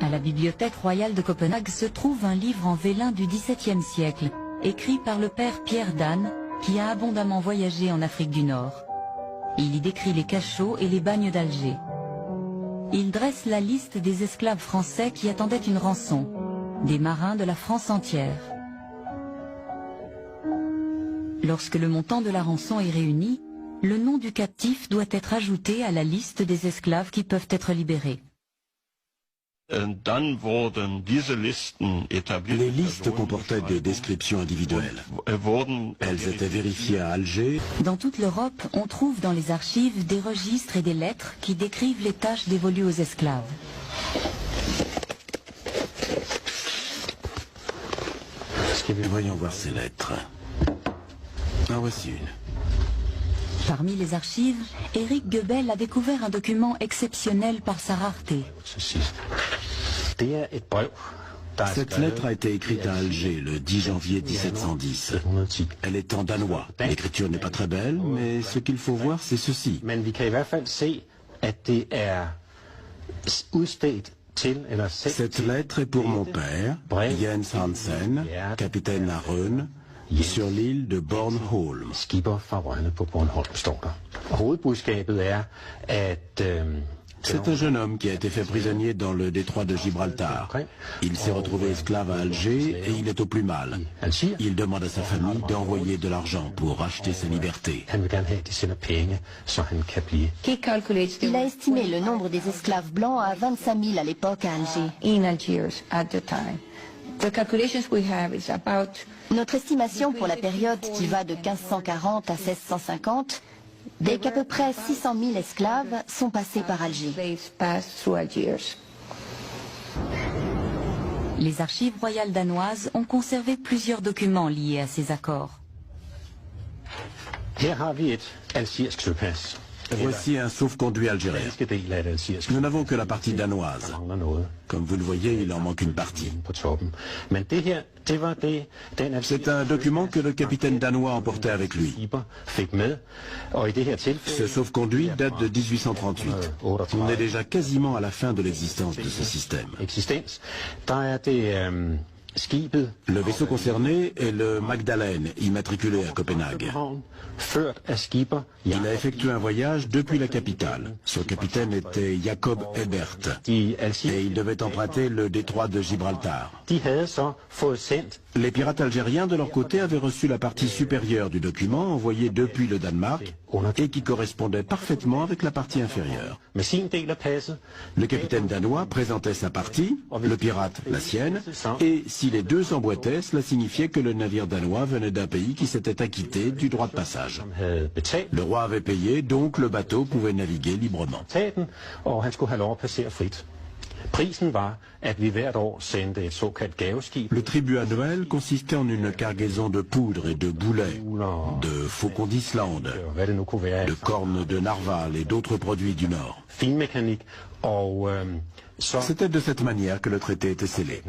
À la Bibliothèque royale de Copenhague se trouve un livre en vélin du XVIIe siècle, écrit par le père Pierre Danes, qui a abondamment voyagé en Afrique du Nord. Il y décrit les cachots et les bagnes d'Alger. Il dresse la liste des esclaves français qui attendaient une rançon, des marins de la France entière. Lorsque le montant de la rançon est réuni, le nom du captif doit être ajouté à la liste des esclaves qui peuvent être libérés. Les listes comportaient des descriptions individuelles. Elles étaient vérifiées à Alger. Dans toute l'Europe, on trouve dans les archives des registres et des lettres qui décrivent les tâches dévolues aux esclaves. Voyons voir ces lettres. En voici une. Parmi les archives, Éric Goebel a découvert un document exceptionnel par sa rareté. Cette lettre a été écrite à Alger le 10 janvier 1710. Elle est en danois. L'écriture n'est pas très belle, mais ce qu'il faut voir, c'est ceci. Cette lettre est pour mon père, Jens Hansen, capitaine à Røn, sur l'île de Bornholm. C'est un jeune homme qui a été fait prisonnier dans le détroit de Gibraltar. Il s'est retrouvé esclave à Alger et il est au plus mal. Il demande à sa famille d'envoyer de l'argent pour racheter sa liberté. Il a estimé le nombre des esclaves blancs à 25 000 à l'époque à Alger. Notre estimation pour la période qui va de 1540 à 1650 est qu'à peu près 600 000 esclaves sont passés par Alger. Les archives royales danoises ont conservé plusieurs documents liés à ces accords. Voici un sauf-conduit algérien. Nous n'avons que la partie danoise. Comme vous le voyez, il en manque une partie. C'est un document que le capitaine danois emportait avec lui. Ce sauf-conduit date de 1838. On est déjà quasiment à la fin de l'existence de ce système. Le vaisseau concerné est le Magdalene, immatriculé à Copenhague. Il a effectué un voyage depuis la capitale. Son capitaine était Jacob Ebert et il devait emprunter le détroit de Gibraltar. Les pirates algériens, de leur côté, avaient reçu la partie supérieure du document envoyé depuis le Danemark et qui correspondait parfaitement avec la partie inférieure. Le capitaine danois présentait sa partie, le pirate la sienne, et si les deux s'emboîtaient, cela signifiait que le navire danois venait d'un pays qui s'était acquitté du droit de passage. Le roi avait payé, donc le bateau pouvait naviguer librement. Le tribut annuel consistait en une cargaison de poudre et de boulets, de faucons d'Islande, de cornes de narval et d'autres produits du Nord. C'était de cette manière que le traité était scellé.